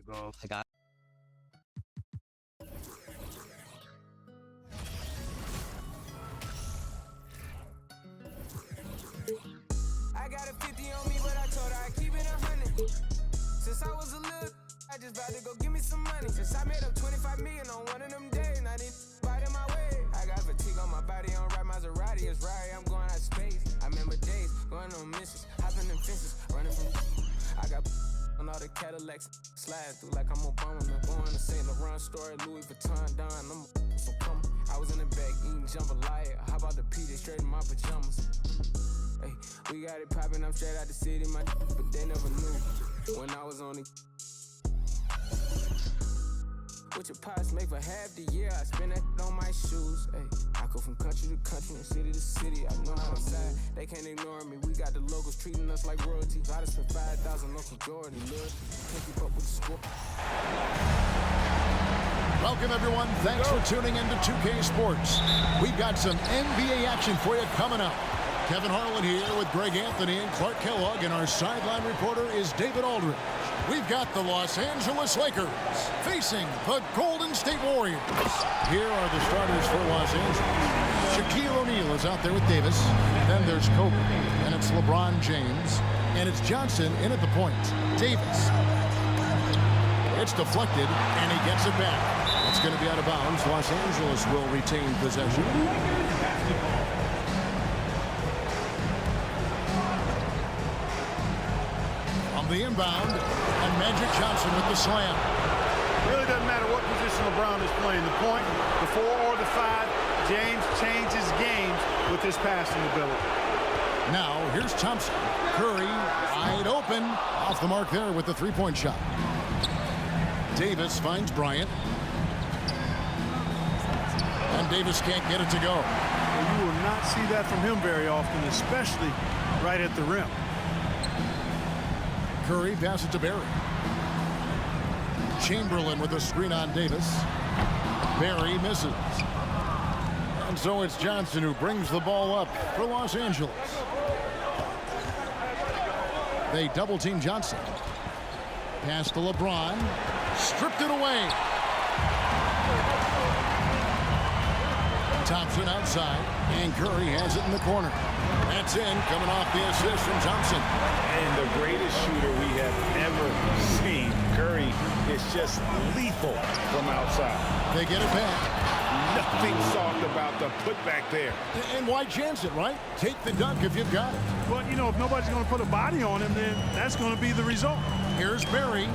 go. I got. I got a 50 on me, but I told her I keep it 100. Since I was a little, I just vowed to go give me some money. Since I made up 25 million on one of them days, and I didn't fight in my way. I got fatigue on my body, on right Maserati, it's right, I'm going out of space. I remember days, going on missions, hopping in fences, running from. I got on all the Cadillacs, slide through like I'm Obama. I'm going to St. Laurent store, Louis Vuitton, Don, I'm so come. I was in the back eating jambalaya, how about the PJ straight in my pajamas? Hey, we got it poppin', I'm straight out the city, my but they never knew when I was on it. What your pops make for half the year, I spend that on my shoes. Hey, I go from country to country and city to city. I know I'm outside, they can't ignore me. We got the locals treating us like royalty. I just spent 5,000 local Jordan, look, can't keep up with the score. Welcome, everyone. Thanks for tuning into 2K Sports. We've got some NBA action for you coming up. Kevin Harlan here with Greg Anthony and Clark Kellogg, and our sideline reporter is David Aldridge. We've got the Los Angeles Lakers facing the Golden State Warriors. Here are the starters for Los Angeles. Shaquille O'Neal is out there with Davis. Then there's Kobe, and it's LeBron James, and it's Johnson in at the point. Davis. It's deflected, and he gets it back. It's going to be out of bounds. Los Angeles will retain possession. On the inbound, and Magic Johnson with the slam. Really doesn't matter what position LeBron is playing. The point, the 4 or the 5, James changes games with his passing ability. Now, here's Thompson. Curry, wide open. Off the mark there with the three-point shot. Davis finds Bryant. And Davis can't get it to go. Well, you will not see that from him very often, especially right at the rim. Curry passes to Barry. Chamberlain with a screen on Davis. Barry misses. And so it's Johnson who brings the ball up for Los Angeles. They double-team Johnson. Pass to LeBron. Stripped it away. Thompson outside, and Curry has it in the corner. That's in, coming off the assist from Thompson. And the greatest shooter we have ever seen. Curry is just lethal from outside. They get it back. Nothing soft about the putback there. And why chance it, right? Take the dunk if you've got it. But, you know, if nobody's going to put a body on him, then that's going to be the result. Here's Barry.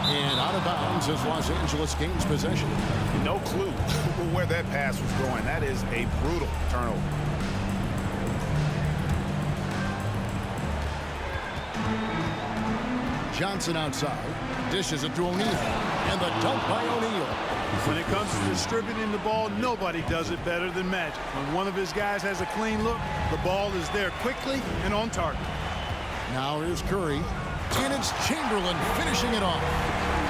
And out of bounds as Los Angeles gains possession. No clue where that pass was going. That is a brutal turnover. Johnson outside. Dishes it to O'Neal. And the dunk by O'Neal. When it comes to distributing the ball, nobody does it better than Magic. When one of his guys has a clean look, the ball is there quickly and on target. Now here's Curry. And it's Chamberlain finishing it off.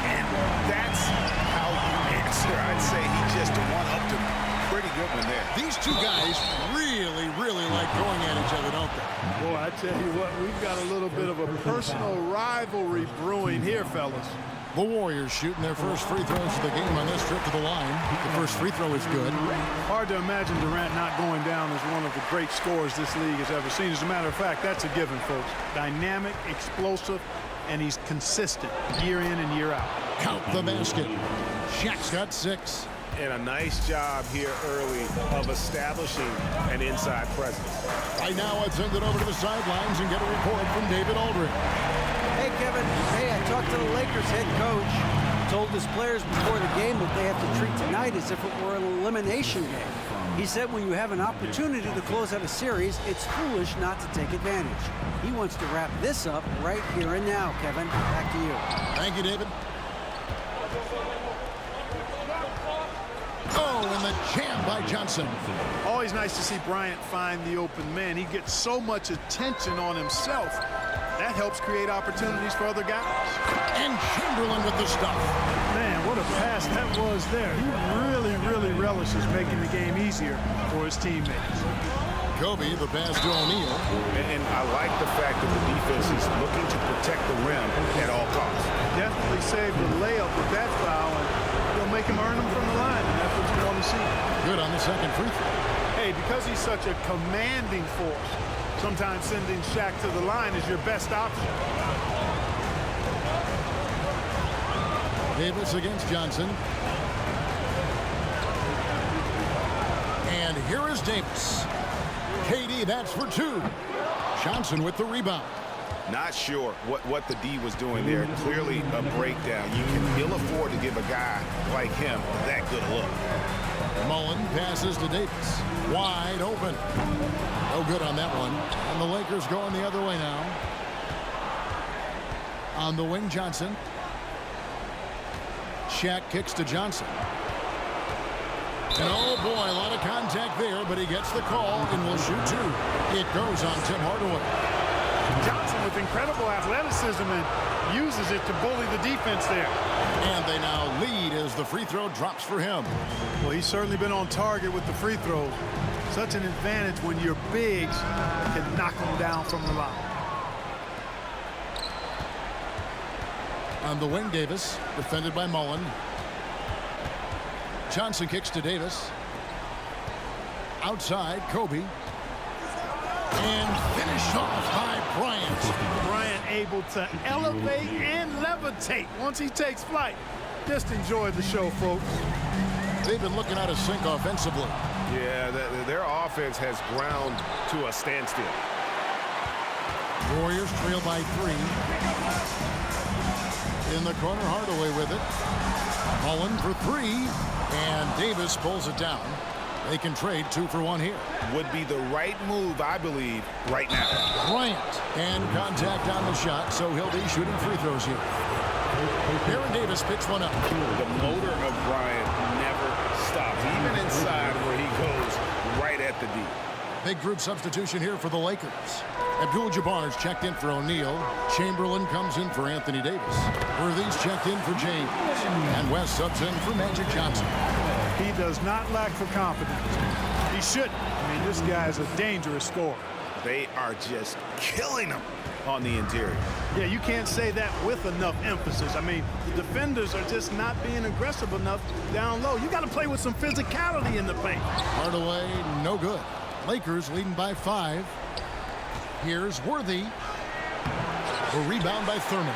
And that's how you answer. I'd say he just one-upped a pretty good one there. These two guys really like going at each other, don't they? Boy, I tell you what, we've got a little bit of a personal rivalry brewing here, fellas. The Warriors shooting their first free throws of the game on this trip to the line. The first free throw is good. Hard to imagine Durant not going down as one of the great scorers this league has ever seen. As a matter of fact, that's a given, folks. Dynamic, explosive, and he's consistent year in and year out. Count the basket. Shaq's got 6. And a nice job here early of establishing an inside presence. Right now, let's send it over to the sidelines and get a report from David Aldridge. Hey, Kevin. Hey, I talked to the Lakers head coach. Told his players before the game that they have to treat tonight as if it were an elimination game. He said when you have an opportunity to close out a series, it's foolish not to take advantage. He wants to wrap this up right here and now, Kevin. Back to you. Thank you, David. Oh, and the jam by Johnson. Always nice to see Bryant find the open man. He gets so much attention on himself. That helps create opportunities for other guys. And Chamberlain with the stuff. Man, what a pass that was there. He really relishes making the game easier for his teammates. Kobe, the pass to O'Neal. And I like the fact that the defense is looking to protect the rim at all costs. Definitely saved the layup with that foul, and he'll make him earn them from the line, and that's what you want to see. Good on the second free throw. Hey, because he's such a commanding force, sometimes sending Shaq to the line is your best option. Davis against Johnson. And here is Davis. KD, that's for two. Johnson with the rebound. Not sure what the D was doing there. Clearly a breakdown. You can ill afford to give a guy like him that good a look. Mullen passes to Davis. Wide open. No good on that one. And the Lakers going the other way now. On the wing, Johnson. Shaq kicks to Johnson. And oh boy, a lot of contact there, but he gets the call and will shoot two. It goes on Tim Hardaway. Johnson with incredible athleticism and uses it to bully the defense there. And they now lead as the free throw drops for him. Well, he's certainly been on target with the free throws. Such an advantage when your bigs can knock them down from the line. On the wing, Davis, defended by Mullen. Johnson kicks to Davis. Outside, Kobe. And finished off by Bryant. Bryant able to elevate and levitate once he takes flight. Just enjoy the show, folks. They've been looking out of sync offensively. Yeah, their offense has ground to a standstill. Warriors trail by 3. In the corner, Hardaway with it. Mullen for 3. And Davis pulls it down. They can trade 2 for 1 here. Would be the right move, I believe, right now. Bryant. And contact on the shot, so he'll be shooting free throws here. Aaron Davis picks one up. The motor of Bryant never stops, even inside where he goes right at the D. Big group substitution here for the Lakers. Abdul-Jabbar's checked in for O'Neal. Chamberlain comes in for Anthony Davis. Worthy's checked in for James. And West subs in for Magic Johnson. He does not lack for confidence. He shouldn't. I mean, this guy is a dangerous scorer. They are just killing him on the interior. Yeah, you can't say that with enough emphasis. I mean, the defenders are just not being aggressive enough down low. You got to play with some physicality in the paint. Hardaway, no good. Lakers leading by 5. Here's Worthy. A rebound by Thurman.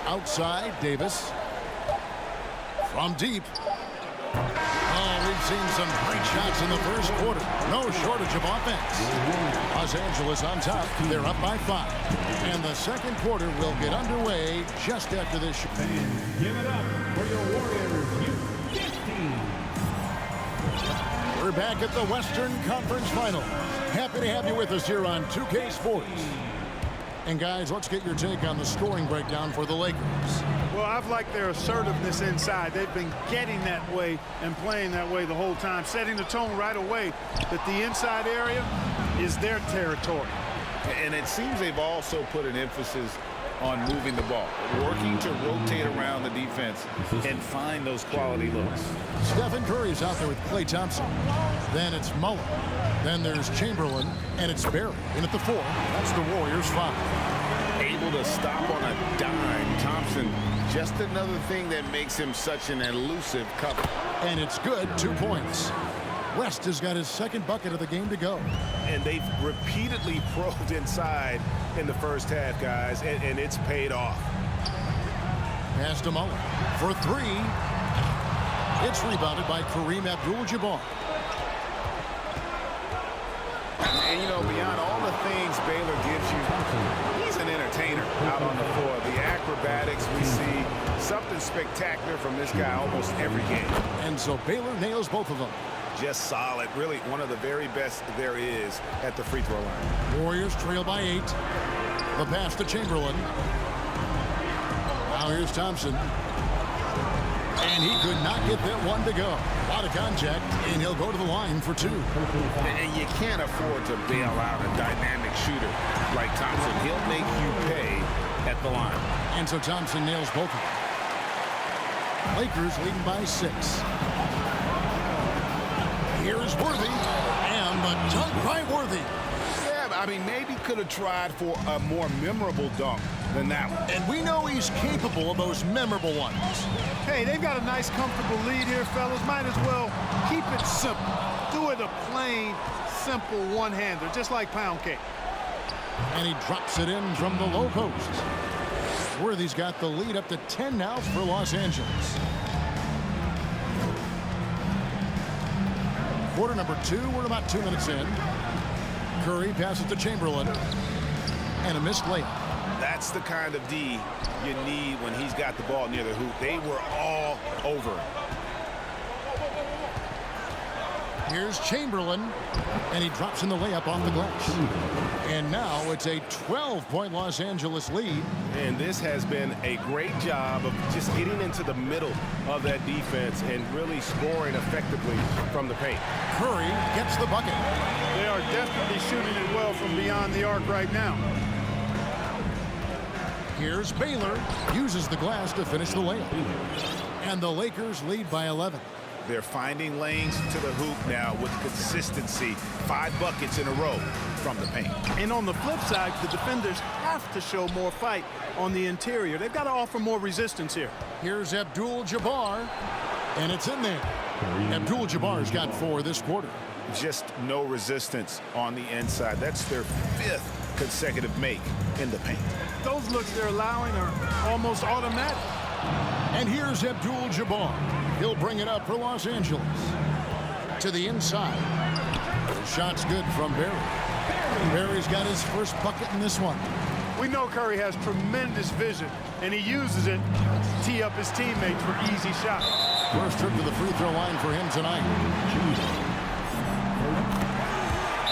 Outside, Davis. From deep. Oh, we've seen some great shots in the first quarter. No shortage of offense. Los Angeles on top. They're up by 5. And the second quarter will get underway just after this. Give it up for your Warriors, U15. We're back at the Western Conference Finals. Happy to have you with us here on 2K Sports. And guys, let's get your take on the scoring breakdown for the Lakers. Well, I've liked their assertiveness inside. They've been getting that way and playing that way the whole time, setting the tone right away that the inside area is their territory. And it seems they've also put an emphasis on moving the ball, working to rotate around the defense and find those quality looks. Stephen Curry's out there with Klay Thompson. Then it's Mullen. Then there's Chamberlain, and it's Barry in at the 4. That's the Warriors' 5. Able to stop on a dime. Thompson, just another thing that makes him such an elusive cover. And it's good, 2 points. West has got his second bucket of the game to go. And they've repeatedly probed inside in the first half, guys, and it's paid off. Pass to Mullen for 3. It's rebounded by Kareem Abdul-Jabbar. And, you know, beyond all the things Baylor gives you, he's an entertainer out on the floor. The acrobatics we see, something spectacular from this guy almost every game. And so Baylor nails both of them. Just solid. Really one of the very best there is at the free throw line. Warriors trail by 8. The pass to Chamberlain. Now here's Thompson. And he could not get that one to go. A lot of contact, and he'll go to the line for 2. And you can't afford to bail out a dynamic shooter like Thompson. He'll make you pay at the line. And so Thompson nails both of them. Lakers leading by 6. Here's Worthy, and the dunk by Worthy. Yeah, I mean, maybe could have tried for a more memorable dunk than that one. And we know he's capable of those memorable ones. Hey, they've got a nice, comfortable lead here, fellas. Might as well keep it simple. Do it a plain, simple one-hander, just like pound cake. And he drops it in from the low post. Worthy's got the lead up to 10 now for Los Angeles. Quarter number 2, we're about 2 minutes in. Curry passes to Chamberlain. And a missed layup. That's the kind of D you need when he's got the ball near the hoop. They were all over him. Here's Chamberlain, and he drops in the layup off the glass. And now it's a 12-point Los Angeles lead. And this has been a great job of just getting into the middle of that defense and really scoring effectively from the paint. Curry gets the bucket. They are definitely shooting it well from beyond the arc right now. Here's Baylor, uses the glass to finish the layup. And the Lakers lead by 11. They're finding lanes to the hoop now with consistency. 5 buckets in a row from the paint. And on the flip side, the defenders have to show more fight on the interior. They've got to offer more resistance here. Here's Abdul-Jabbar, and it's in there. Abdul-Jabbar's got 4 this quarter. Just no resistance on the inside. That's their 5th consecutive make in the paint. Those looks they're allowing are almost automatic. And here's Abdul-Jabbar. He'll bring it up for Los Angeles. To the inside. The shot's good from Barry. Barry's got his first bucket in this one. We know Curry has tremendous vision, and he uses it to tee up his teammates for easy shots. First trip to the free throw line for him tonight.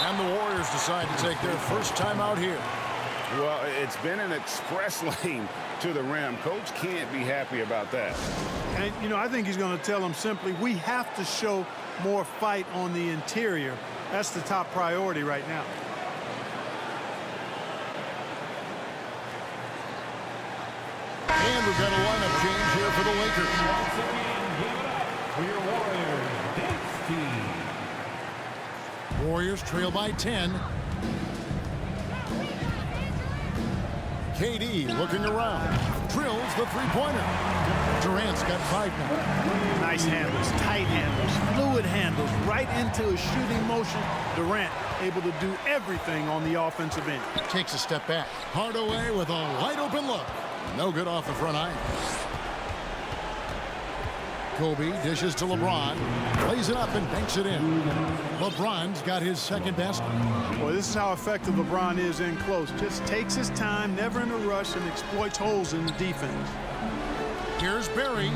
And the Warriors decide to take their first time out here. Well, it's been an express lane to the rim. Coach can't be happy about that. And, you know, I think he's going to tell them simply, we have to show more fight on the interior. That's the top priority right now. And we've got a lineup change here for the Lakers. Once again, give it up for your Warriors dance team. Warriors trail by 10. KD looking around. Drills the three-pointer. Durant's got 5 now. Nice handles, tight handles, fluid handles, right into a shooting motion. Durant able to do everything on the offensive end. Takes a step back. Hardaway with a wide-open look. No good off the front iron. Kobe dishes to LeBron. Plays it up and banks it in. LeBron's got his second basket. Boy, this is how effective LeBron is in close. Just takes his time, never in a rush, and exploits holes in the defense. Here's Barry.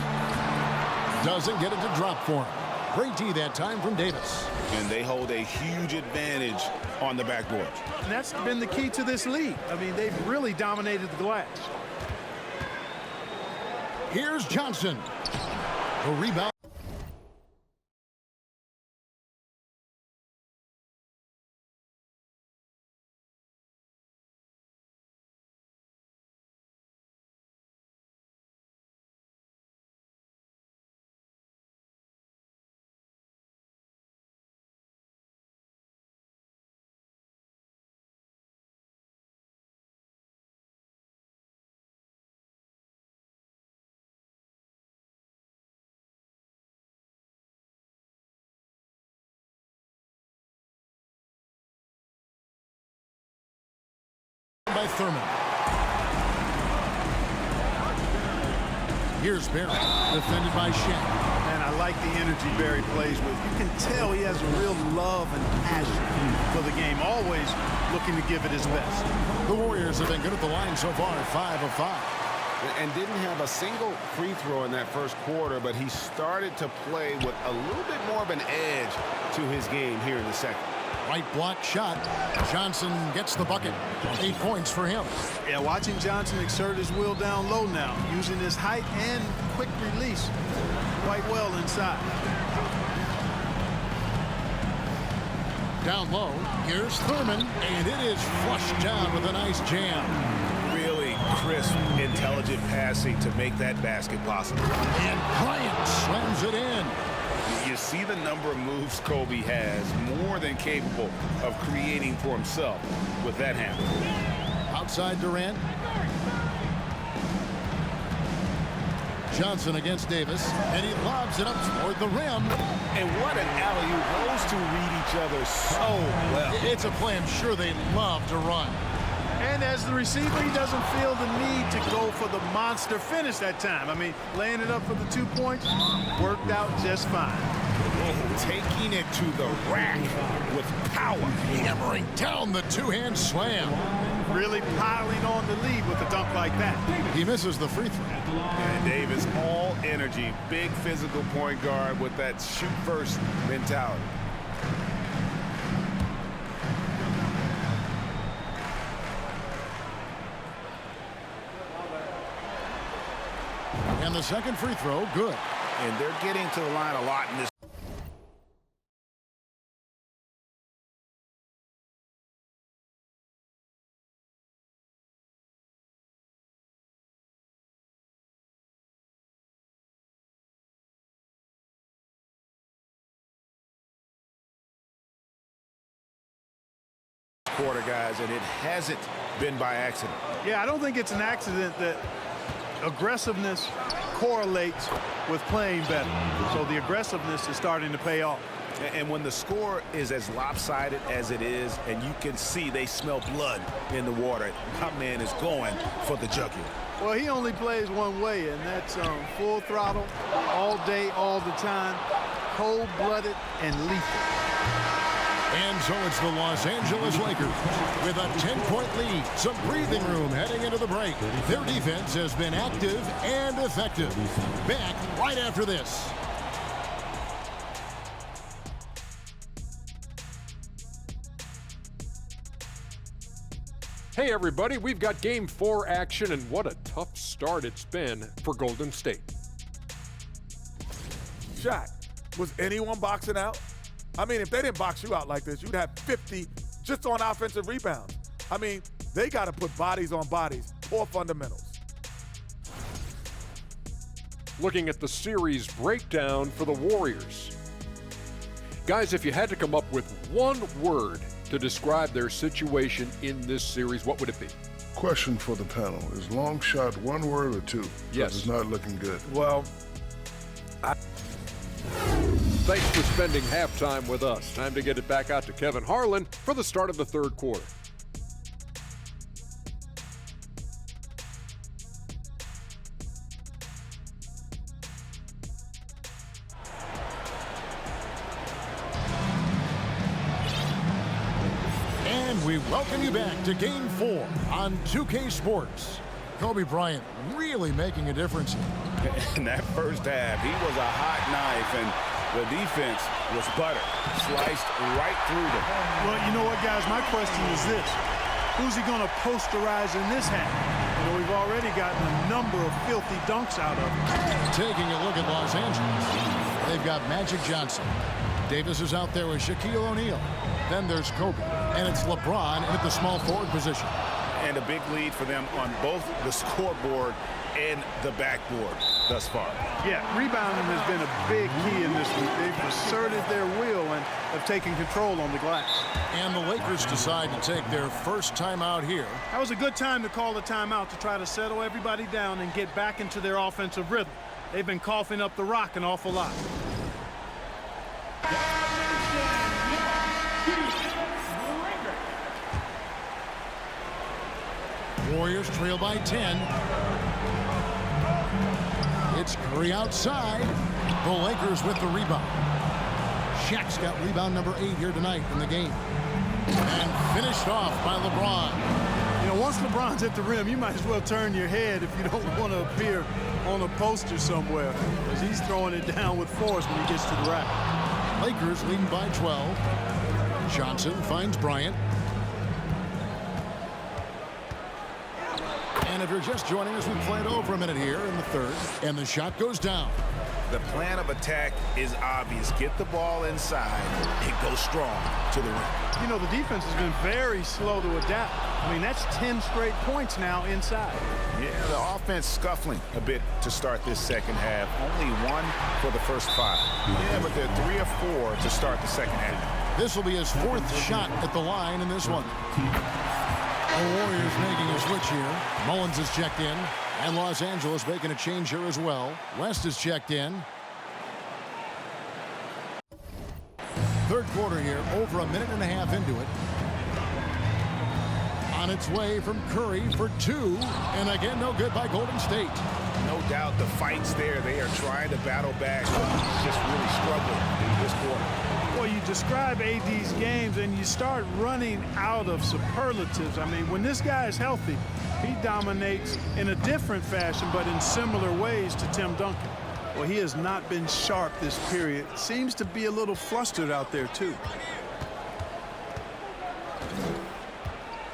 Doesn't get it to drop for him. Great D that time from Davis. And they hold a huge advantage on the backboard. And that's been the key to this league. I mean, they've really dominated the glass. Here's Johnson. The rebound. By Thurman. Here's Barry, defended by Shaq. And I like the energy Barry plays with. You can tell he has a real love and passion for the game, always looking to give it his best. The Warriors have been good at the line so far, 5 of 5. And didn't have a single free throw in that first quarter, but he started to play with a little bit more of an edge to his game here in the second. Right block shot. Johnson gets the bucket. 8 points for him. Yeah, watching Johnson exert his will down low now, using his height and quick release quite well inside. Down low, here's Thurman, and it is flushed down with a nice jam. Really crisp, intelligent passing to make that basket possible. And Bryant slams it in. You see the number of moves Kobe has, more than capable of creating for himself with that handle. Outside Durant. Johnson against Davis, and he lobs it up toward the rim. And what an alley-oop. Those two read each other so well. It's a play I'm sure they love to run. And as the receiver, he doesn't feel the need to go for the monster finish that time. I mean, laying it up for the 2 points worked out just fine. Taking it to the rack with power. Hammering down the two-hand slam. Really piling on the lead with a dunk like that. He misses the free throw. And Davis, all energy, big physical point guard with that shoot-first mentality. And the second free throw, good. And they're getting to the line a lot in this. Quarter, guys, and it hasn't been by accident. Yeah, I don't think it's an accident that aggressiveness correlates with playing better. So the aggressiveness is starting to pay off. And when the score is as lopsided as it is, and you can see they smell blood in the water, my man is going for the jugular. Well, he only plays one way, and that's full throttle, all day, all the time, cold-blooded and lethal. And so it's the Los Angeles Lakers with a 10-point lead. Some breathing room heading into the break. Their defense has been active and effective. Back right after this. Hey everybody, we've got Game 4 action, and what a tough start it's been for Golden State. Shaq, was anyone boxing out? I mean, if they didn't box you out like this, you'd have 50 just on offensive rebounds. I mean, they got to put bodies on bodies, poor fundamentals. Looking at the series breakdown for the Warriors. Guys, if you had to come up with one word to describe their situation in this series, what would it be? Question for the panel. Is long shot one word or two? Yes. It's not looking good. Well, Thanks for spending halftime with us. Time to get it back out to Kevin Harlan for the start of the third quarter. And we welcome you back to Game 4 on 2K Sports. Kobe Bryant really making a difference here. In that first half, he was a hot knife, and the defense was butter, sliced right through them. Well, you know what, guys? My question is this. Who's he going to posterize in this half? You know, we've already gotten a number of filthy dunks out of him. Taking a look at Los Angeles. They've got Magic Johnson. Davis is out there with Shaquille O'Neal. Then there's Kobe. And it's LeBron at the small forward position. And a big lead for them on both the scoreboard and the backboard thus far. Yeah, rebounding has been a big key in this week. They've asserted their will and have taken control on the glass. And the Lakers decide to take their first timeout here. That was a good time to call the timeout to try to settle everybody down and get back into their offensive rhythm. They've been coughing up the rock an awful lot. Warriors trail by 10. It's Curry outside. The Lakers with the rebound. Shaq's got rebound number 8 here tonight in the game. And finished off by LeBron. You know, once LeBron's at the rim, you might as well turn your head if you don't want to appear on a poster somewhere, because he's throwing it down with force when he gets to the rack. Lakers leading by 12. Johnson finds Bryant. And if you're just joining us, we played over a minute here in the third, and the shot goes down. The plan of attack is obvious. Get the ball inside and go strong to the rim. You know, the defense has been very slow to adapt. I mean, that's 10 straight points now inside. Yeah, the offense scuffling a bit to start this second half. Only 1 for the first 5. Yeah, but they're 3 or 4 to start the second half. This will be his 4th shot at the line in this one. The Warriors making a switch here. Mullins is checked in. And Los Angeles making a change here as well. West is checked in. Third quarter here, over a minute and a half into it. On its way from Curry for 2. And again, no good by Golden State. No doubt the fight's there. They are trying to battle back. He's just really struggling in this quarter. Well, you describe AD's games and you start running out of superlatives. I mean, when this guy is healthy, he dominates in a different fashion, but in similar ways to Tim Duncan. Well, he has not been sharp this period. Seems to be a little flustered out there, too.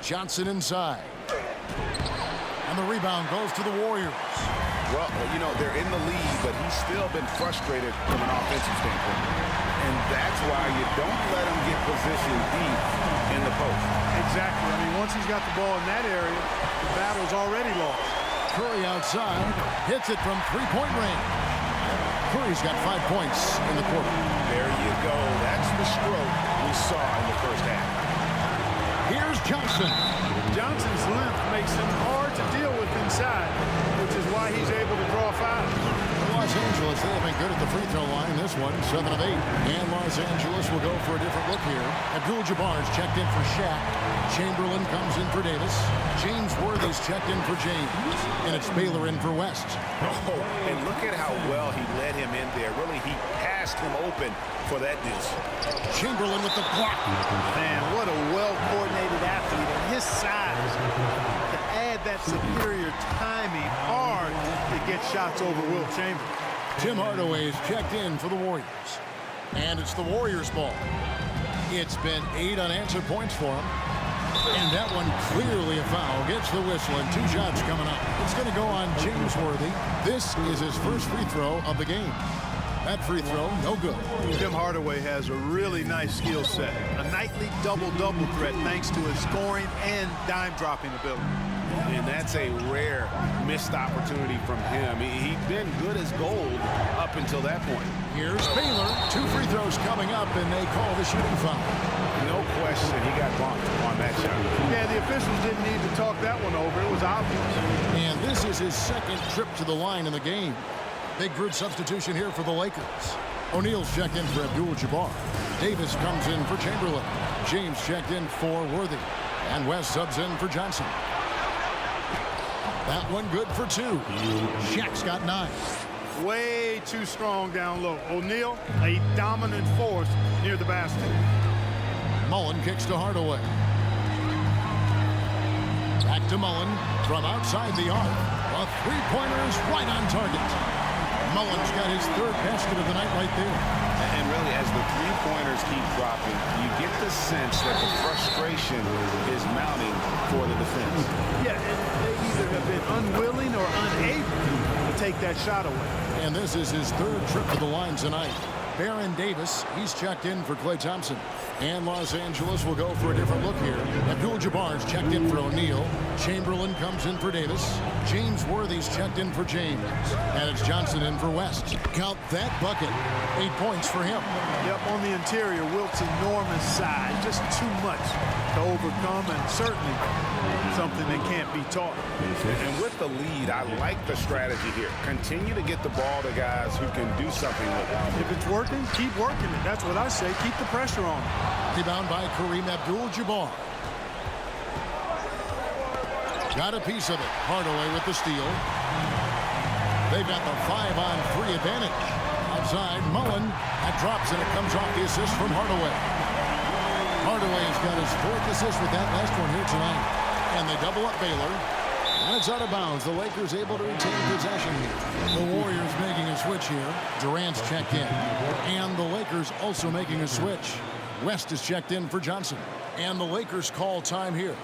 Johnson inside. And the rebound goes to the Warriors. Well, you know, they're in the lead, but he's still been frustrated from an offensive standpoint. And that's why you don't let him get positioned deep in the post. Exactly. I mean, once he's got the ball in that area, the battle's already lost. Curry outside, hits it from three-point range. Curry's got 5 points in the quarter. There you go. That's the stroke we saw in the first half. Here's Johnson. Johnson's length makes him hard to deal with inside, which is why he's able to draw fouls. Los Angeles, they have been good at the free throw line. This one, 7 of 8. And Los Angeles will go for a different look here. Abdul-Jabbar's checked in for Shaq. Chamberlain comes in for Davis. James Worthy's checked in for James. And it's Baylor in for West. Oh, and look at how well he led him in there. Really, he passed him open for that deuce. Chamberlain with the block. Man, what a well-coordinated athlete. And his size, to add that superior timing, hard to get shots over Wilt Chamberlain. Tim Hardaway is checked in for the Warriors. And it's the Warriors' ball. It's been 8 unanswered points for him. And that one clearly a foul. Gets the whistle and 2 shots coming up. It's going to go on James Worthy. This is his first free throw of the game. That free throw, no good. Tim Hardaway has a really nice skill set. A nightly double-double threat thanks to his scoring and dime-dropping ability. And that's a rare missed opportunity from him. He'd been good as gold up until that point. Here's Baylor. 2 free throws coming up, and they call the shooting foul. No question, he got bumped on that shot. Yeah, the officials didn't need to talk that one over. It was obvious. And this is his second trip to the line in the game. Big group substitution here for the Lakers. O'Neal's checked in for Abdul-Jabbar. Davis comes in for Chamberlain. James checked in for Worthy. And West subs in for Johnson. That one good for 2. Shaq's got 9. Way too strong down low. O'Neal, a dominant force near the basket. Mullen kicks to Hardaway. Back to Mullen from outside the arc. A three-pointer is right on target. Mullen's got his 3rd basket of the night right there. And really, as the three-pointers keep dropping, you get the sense that the frustration is mounting for the defense. Yeah, and they either have been unwilling or unable to take that shot away. And this is his 3rd trip to the line tonight. Baron Davis, he's checked in for Klay Thompson. And Los Angeles will go for a different look here. Abdul-Jabbar's checked in for O'Neal. Chamberlain comes in for Davis. James Worthy's checked in for James. And it's Johnson in for West. Count that bucket. 8 points for him. Yep, on the interior, Wilt's enormous size. Just too much to overcome, and certainly something that can't be taught. And with the lead, I like the strategy here. Continue to get the ball to guys who can do something with it. If it's working, keep working it. That's what I say. Keep the pressure on it. Rebound by Kareem Abdul-Jabbar. Got a piece of it. Hardaway with the steal. They've got the 5-on-3 advantage. Outside, Mullen. That drops, and it comes off the assist from Hardaway. Hardaway's got his 4th assist with that last one here tonight. And they double up Baylor. And it's out of bounds. The Lakers able to retain possession here. The Warriors making a switch here. Durant's checked in. And the Lakers also making a switch. West is checked in for Johnson. And the Lakers call time here.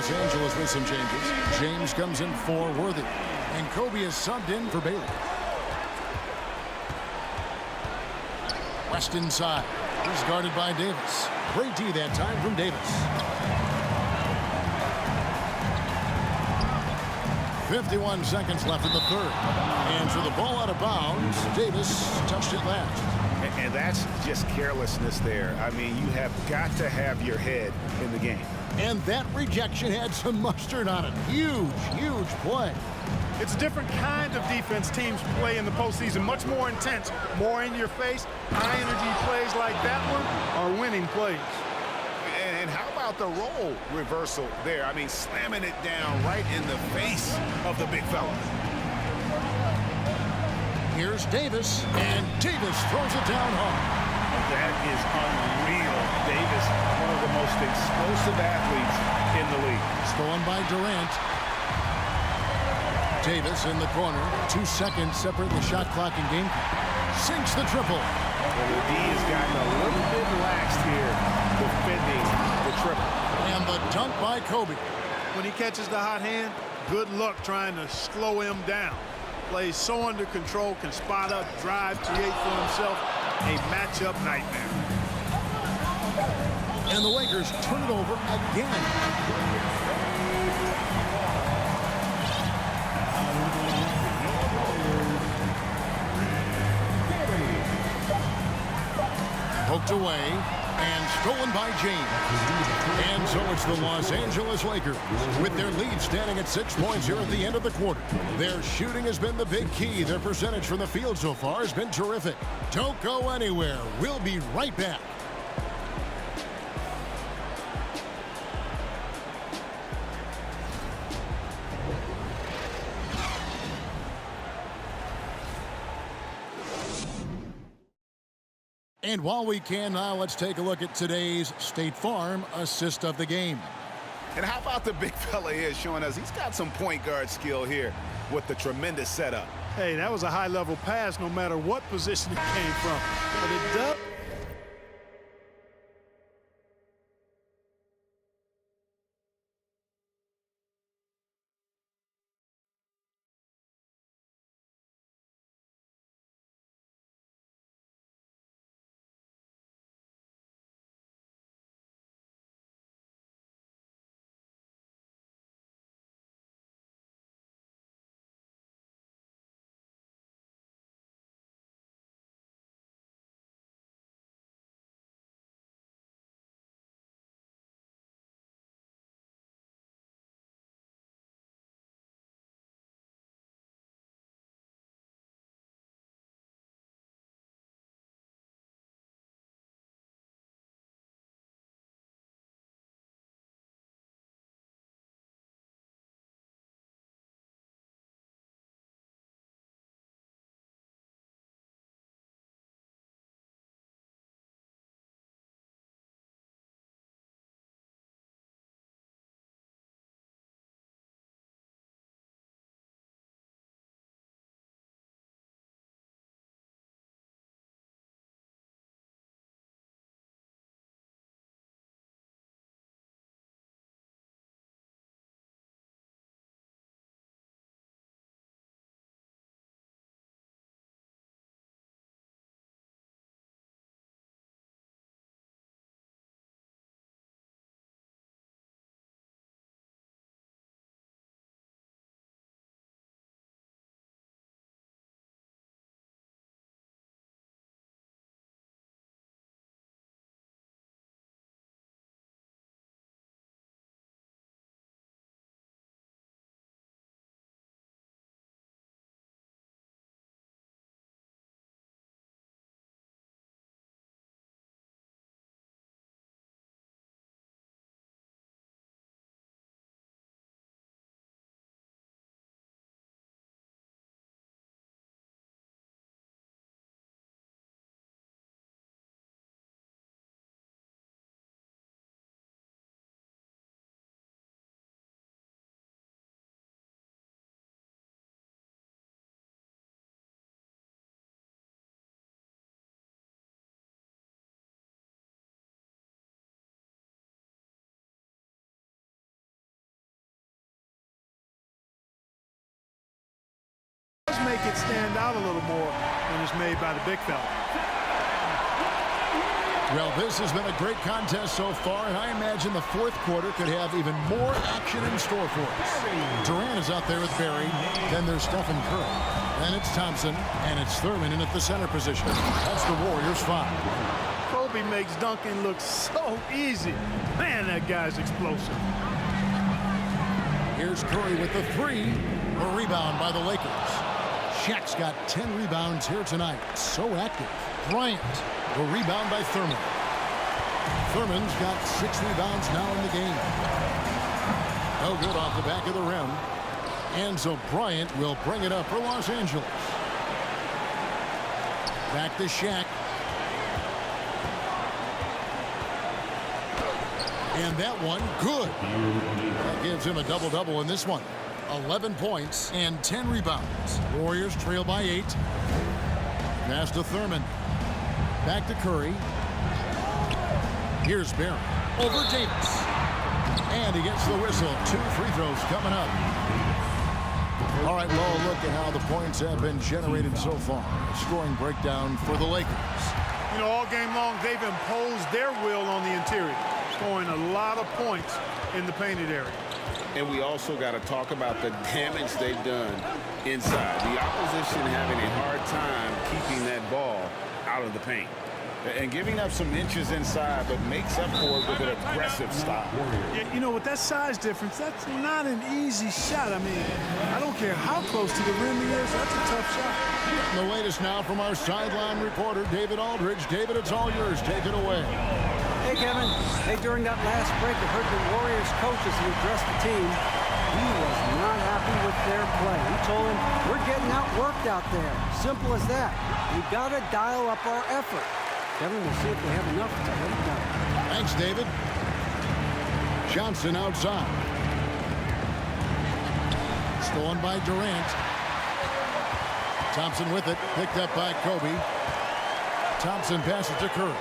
Los Angeles with some changes. James comes in for Worthy. And Kobe is subbed in for Bailey. West inside. He's guarded by Davis. Great D that time from Davis. 51 seconds left in the third. And for the ball out of bounds, Davis touched it last. And that's just carelessness there. I mean, you have got to have your head in the game. And that rejection had some mustard on it. Huge, huge play. It's a different kind of defense teams play in the postseason. Much more intense, more in your face. High-energy plays like that one are winning plays. And how about the role reversal there? I mean, slamming it down right in the face of the big fella. Here's Davis, and Davis throws it down hard. That is unreal. Davis, one of the most explosive athletes in the league. Stolen by Durant. Davis in the corner. 2 seconds separate the shot clock and game clock. Sinks the triple. Well, the D has gotten a little bit laxed here defending the triple. And the dunk by Kobe. When he catches the hot hand, good luck trying to slow him down. Plays so under control, can spot up, drive, create for himself a matchup nightmare. And the Lakers turn it over again. Poked away and stolen by James. And so it's the Los Angeles Lakers with their lead standing at 6 points here at the end of the quarter. Their shooting has been the big key. Their percentage from the field so far has been terrific. Don't go anywhere. We'll be right back. And while we can now, let's take a look at today's State Farm assist of the game. And how about the big fella here showing us he's got some point guard skill here with the tremendous setup. Hey, that was a high-level pass no matter what position it came from. But it does. it stand out a little more when it's made by the big fella. Well, this has been a great contest so far, and I imagine the fourth quarter could have even more action in store for us. Durant is out there with Barry. Then there's Stephen Curry. Then it's Thompson, and it's Thurman in at the center position. That's the Warriors 5. Kobe makes dunking look so easy. Man, that guy's explosive. Here's Curry with the 3. A rebound by the Lakers. Shaq's got 10 rebounds here tonight. So active. Bryant. A rebound by Thurman. Thurman's got 6 rebounds now in the game. No good off the back of the rim. And so Bryant will bring it up for Los Angeles. Back to Shaq. And that one, good. That gives him a double-double in this one. 11 points and 10 rebounds. Warriors trail by 8. Pass to Thurman. Back to Curry. Here's Barry. Over Davis. And he gets the whistle. 2 free throws coming up. All right, well, look at how the points have been generated so far. A scoring breakdown for the Lakers. You know, all game long, they've imposed their will on the interior, scoring a lot of points in the painted area. And we also got to talk about the damage they've done inside. The opposition having a hard time keeping that ball out of the paint. And giving up some inches inside, but makes up for it with an aggressive style. Yeah, you know, with that size difference, that's not an easy shot. I mean, I don't care how close to the rim he is, that's a tough shot. The latest now from our sideline reporter, David Aldridge. David, it's all yours. Take it away. Hey, Kevin. Hey, during that last break, I heard the Warriors coach as he addressed the team. He was not happy with their play. He told him, we're getting outworked out there. Simple as that. We got to dial up our effort. Kevin, we'll see if they have enough to get it done. Thanks, David. Johnson outside. Stolen by Durant. Thompson with it. Picked up by Kobe. Thompson passes to Curry.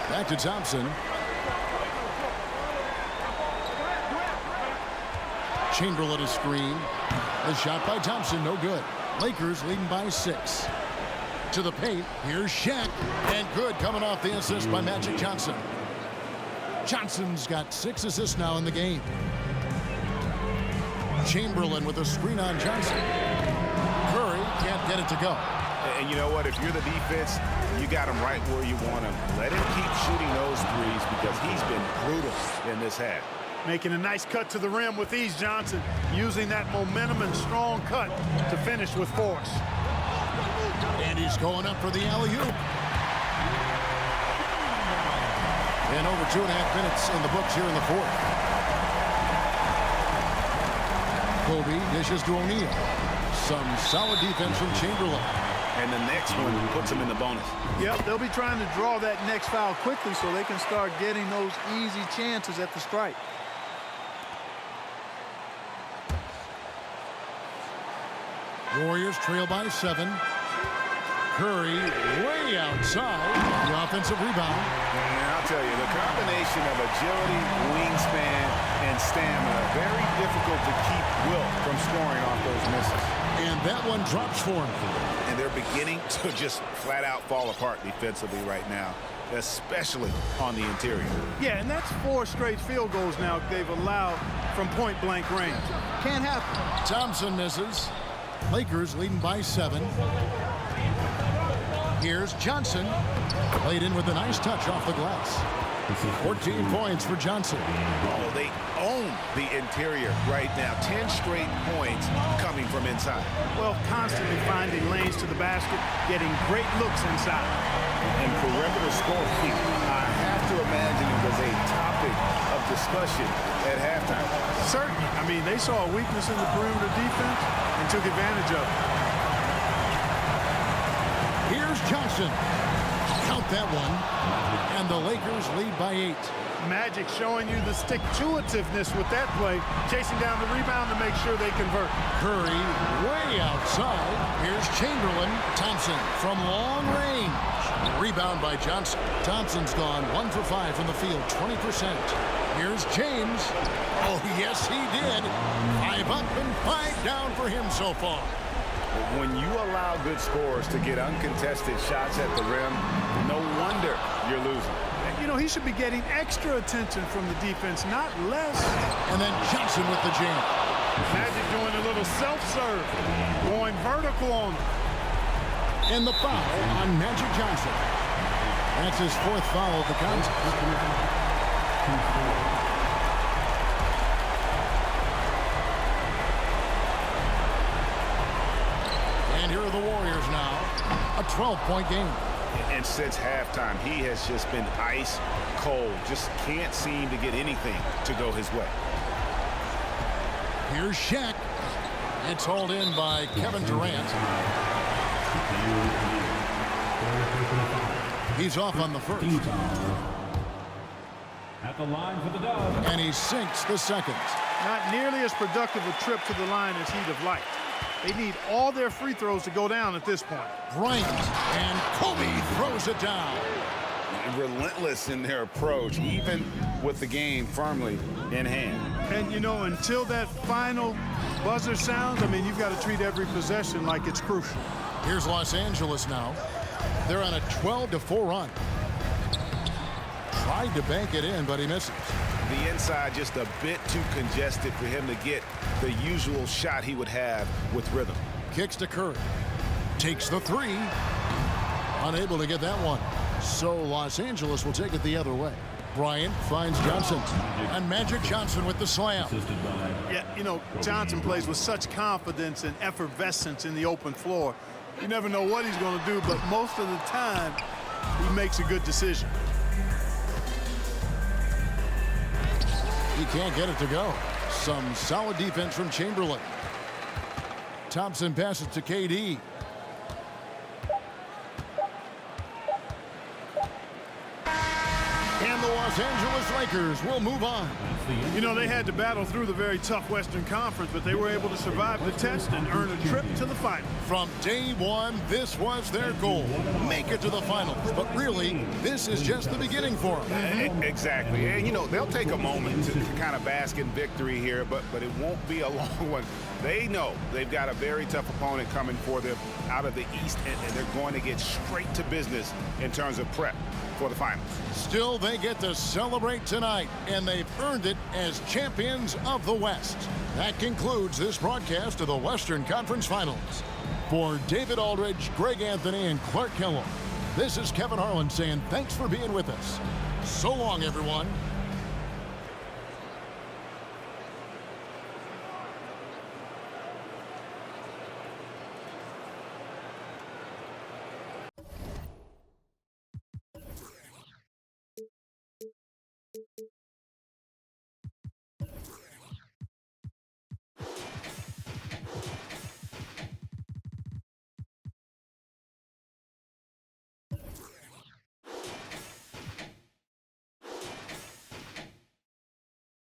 Back to Thompson. Chamberlain is screen. The shot by Thompson, no good. Lakers leading by 6. To the paint. Here's Shaq. And good coming off the assist by Magic Johnson. Johnson's got 6 assists now in the game. Chamberlain with a screen on Johnson. Curry can't get it to go. And you know what? If you're the defense, you got him right where you want him. Let him keep shooting those threes because he's been brutal in this half. Making a nice cut to the rim with ease, Johnson. Using that momentum and strong cut to finish with force. And he's going up for the alley-oop. And over 2.5 minutes in the books here in the fourth. Kobe dishes to O'Neal. Some solid defense from Chamberlain. And the next one puts him in the bonus. Yep, they'll be trying to draw that next foul quickly so they can start getting those easy chances at the strike. Warriors trail by 7. Curry way outside. The offensive rebound. And I'll tell you, the combination of agility, wingspan, and stamina, very difficult to keep Wilt from scoring off those misses. And that one drops for him. And they're beginning to just flat out fall apart defensively right now, especially on the interior. Yeah, and that's 4 straight field goals now they've allowed from point-blank range. Can't happen. Thompson misses. Lakers leading by 7. Here's Johnson. Played in with a nice touch off the glass. 14 points for Johnson. Oh, they own the interior right now. 10 straight points coming from inside. Well, constantly finding lanes to the basket, getting great looks inside. And perimeter scoring, I have to imagine it was a topic of discussion at halftime. Certainly. I mean, they saw a weakness in the perimeter defense and took advantage of it. Here's Johnson. Count that one. And the Lakers lead by 8. Magic showing you the stick-to-itiveness with that play, chasing down the rebound to make sure they convert. Curry way outside. Here's Chamberlain. Thompson from long range. Rebound by Johnson. Thompson's gone 1 for 5 from the field, 20%. Here's James. Oh, yes, he did. 5 up and 5 down for him so far. When you allow good scorers to get uncontested shots at the rim, no wonder you're losing. You know, he should be getting extra attention from the defense, not less. And then Johnson with the jam. Magic doing a little self-serve, going vertical on him. And the foul on Magic Johnson. That's his 4th foul of the contest. And here are the Warriors now. A 12-point game. And since halftime, he has just been ice cold. Just can't seem to get anything to go his way. Here's Shaq. It's hauled in by Kevin Durant. He's off on the first. At the line for the dub. And he sinks the second. Not nearly as productive a trip to the line as he'd have liked. They need all their free throws to go down at this point. Bryant and Kobe throws it down. Relentless in their approach, even with the game firmly in hand. And, you know, until that final buzzer sounds, I mean, you've got to treat every possession like it's crucial. Here's Los Angeles now. They're on a 12-4 run. Tried to bank it in, but he misses. The inside just a bit too congested for him to get the usual shot he would have with rhythm. Kicks to Curry. Takes the 3. Unable to get that one. So Los Angeles will take it the other way. Bryant finds Johnson. And Magic Johnson with the slam. Yeah, you know, Johnson plays with such confidence and effervescence in the open floor. You never know what he's going to do, but most of the time, he makes a good decision. He can't get it to go. Some solid defense from Chamberlain. Thompson passes to KD. And the Los Angeles Lakers will move on. You know, they had to battle through the very tough Western Conference, but they were able to survive the test and earn a trip to the final. From day one, this was their goal. Make it to the finals. But really, this is just the beginning for them. Exactly. And, you know, they'll take a moment to kind of bask in victory here, but it won't be a long one. They know they've got a very tough opponent coming for them out of the East, and they're going to get straight to business in terms of prep for the finals. Still, they get to celebrate tonight, and they've earned it as champions of the West. That concludes this broadcast of the Western Conference Finals. For David Aldridge, Greg Anthony, and Clark Kellogg, this is Kevin Harlan saying thanks for being with us. So long, everyone.